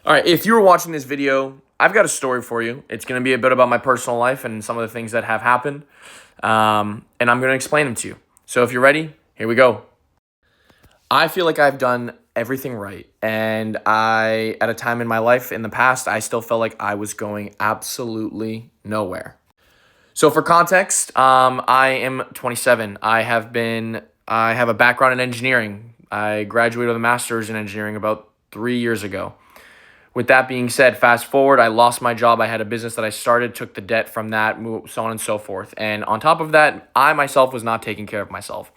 All right, if you were watching this video, I've got a story for you. It's going to be a bit about my personal life and some of the things that have happened, and I'm going to explain them to you. So if you're ready, here we go. I feel like I've done everything right, and at a time in my life in the past, I still felt like I was going absolutely nowhere. So for context, I am 27. I have a background in engineering. I graduated with a master's in engineering about 3 years ago. With that being said, fast forward, I lost my job. I had a business that I started, took the debt from that, so on and so forth. And on top of that, I myself was not taking care of myself.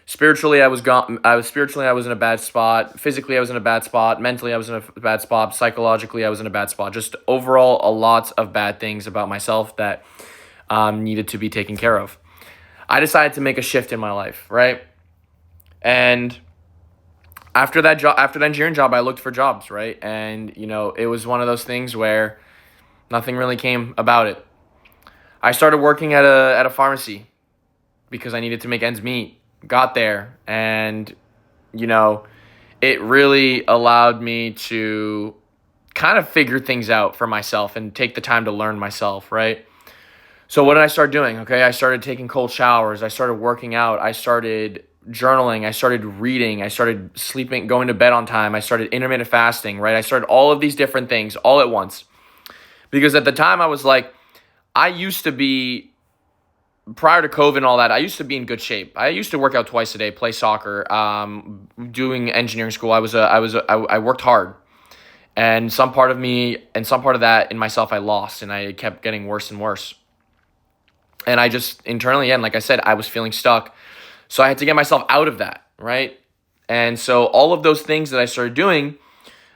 Spiritually, I was gone. I was in a bad spot. Physically, I was in a bad spot. Mentally, I was in a bad spot. Psychologically, I was in a bad spot. Just overall, a lot of bad things about myself that needed to be taken care of. I decided to make a shift in my life, right? And after the engineering job, I looked for jobs, right? And it was one of those things where nothing really came about it. I started working at a pharmacy because I needed to make ends meet. Got there, and you know, it really allowed me to kind of figure things out for myself and take the time to learn myself, right? So what did I start doing? Okay, I started taking cold showers. I started working out. I started journaling. I started reading. I started sleeping, going to bed on time. I started intermittent fasting, right? I started all of these different things all at once. Because at the time I was like, I used to be, prior to COVID and all that, I used to be in good shape. I used to work out twice a day, play soccer, doing engineering school. I worked hard. And some part of me and some part of that in myself I lost, and I kept getting worse and worse. And I just internally, and like I said, I was feeling stuck. So I had to get myself out of that, right? And so all of those things that I started doing,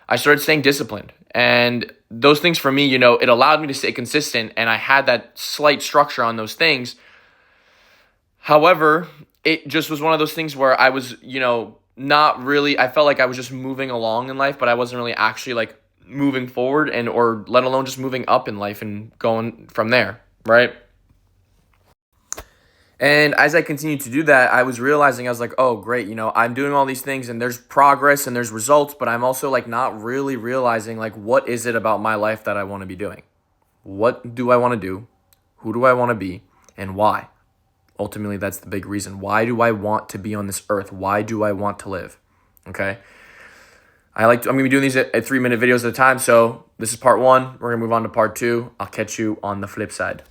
I started staying disciplined. And those things for me, it allowed me to stay consistent, and I had that slight structure on those things. However, it just was one of those things where I was, not really, I felt like I was just moving along in life, but I wasn't really actually like moving forward or let alone just moving up in life and going from there, right? And as I continued to do that, I was realizing, I was like, oh, great, I'm doing all these things and there's progress and there's results, but I'm also like not really realizing like what is it about my life that I want to be doing? What do I want to do? Who do I want to be? And why? Ultimately, that's the big reason. Why do I want to be on this earth? Why do I want to live? Okay. I'm going to be doing these at 3-minute videos at a time. So this is part one. We're going to move on to part two. I'll catch you on the flip side.